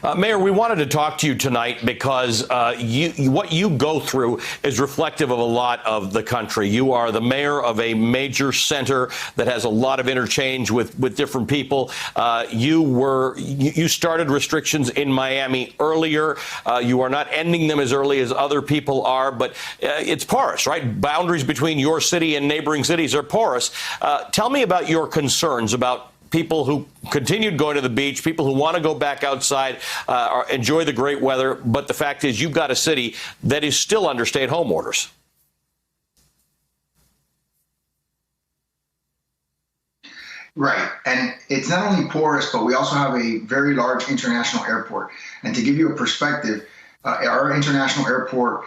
Mayor, we wanted to talk to you tonight because what you go through is reflective of a lot of the country. You are the mayor of a major center that has a lot of interchange with different people. You started restrictions in Miami earlier. You are not ending them as early as other people are, but it's porous, right? Boundaries between your city and neighboring cities are porous. Tell me about your concerns about people who continued going to the beach, people who want to go back outside, enjoy the great weather. But the fact is, you've got a city that is still under stay-at-home orders. Right. And it's not only porous, but we also have a very large international airport. And to give you a perspective, our international airport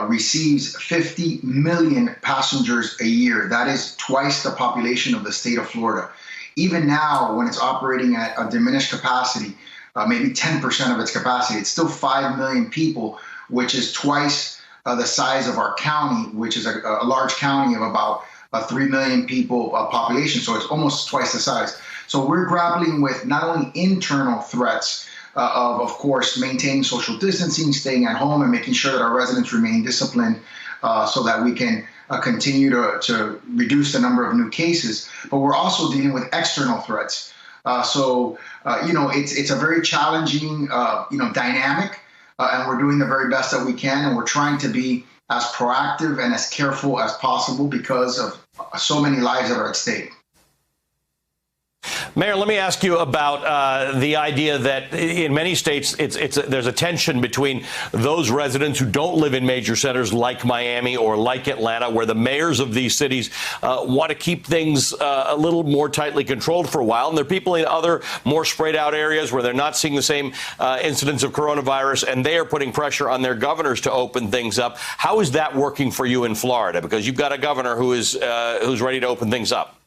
receives 50 million passengers a year. That is twice the population of the state of Florida. Even now, when it's operating at a diminished capacity, maybe 10% of its capacity, it's still 5 million people, which is twice the size of our county, which is a large county of about 3 million people population. So it's almost twice the size. So we're grappling with not only internal threats of course, maintaining social distancing, staying at home, and making sure that our residents remain disciplined so that we can continue to reduce the number of new cases, but we're also dealing with external threats. It's a very challenging, dynamic, and we're doing the very best that we can, and we're trying to be as proactive and as careful as possible because of so many lives that are at stake. Mayor, let me ask you about the idea that in many states there's a tension between those residents who don't live in major centers like Miami or like Atlanta, where the mayors of these cities want to keep things a little more tightly controlled for a while. And there are people in other more sprayed out areas where they're not seeing the same incidence of coronavirus, and they are putting pressure on their governors to open things up. How is that working for you in Florida? Because you've got a governor who's ready to open things up.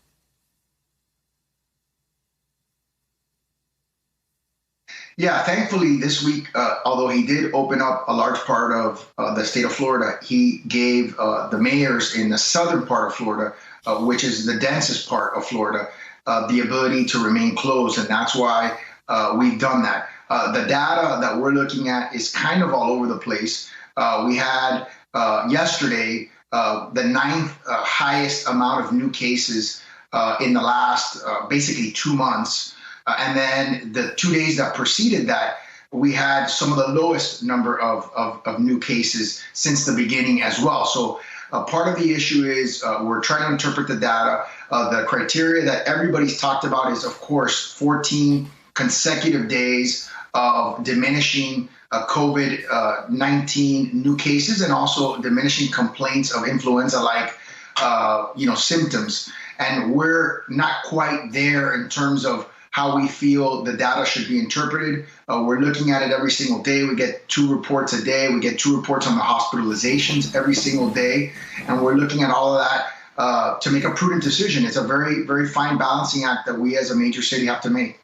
Yeah, thankfully this week, although he did open up a large part of the state of Florida, he gave the mayors in the southern part of Florida, which is the densest part of Florida, the ability to remain closed. And that's why we've done that. The data that we're looking at is kind of all over the place. We had yesterday the ninth highest amount of new cases in the last basically 2 months. And then the 2 days that preceded that, we had some of the lowest number of new cases since the beginning as well. So part of the issue is we're trying to interpret the data. The criteria that everybody's talked about is, of course, 14 consecutive days of diminishing COVID-19 new cases and also diminishing complaints of influenza-like symptoms. And we're not quite there in terms of how we feel the data should be interpreted. We're looking at it every single day. We get 2 reports a day. We get 2 reports on the hospitalizations every single day. And we're looking at all of that to make a prudent decision. It's a very, very fine balancing act that we as a major city have to make.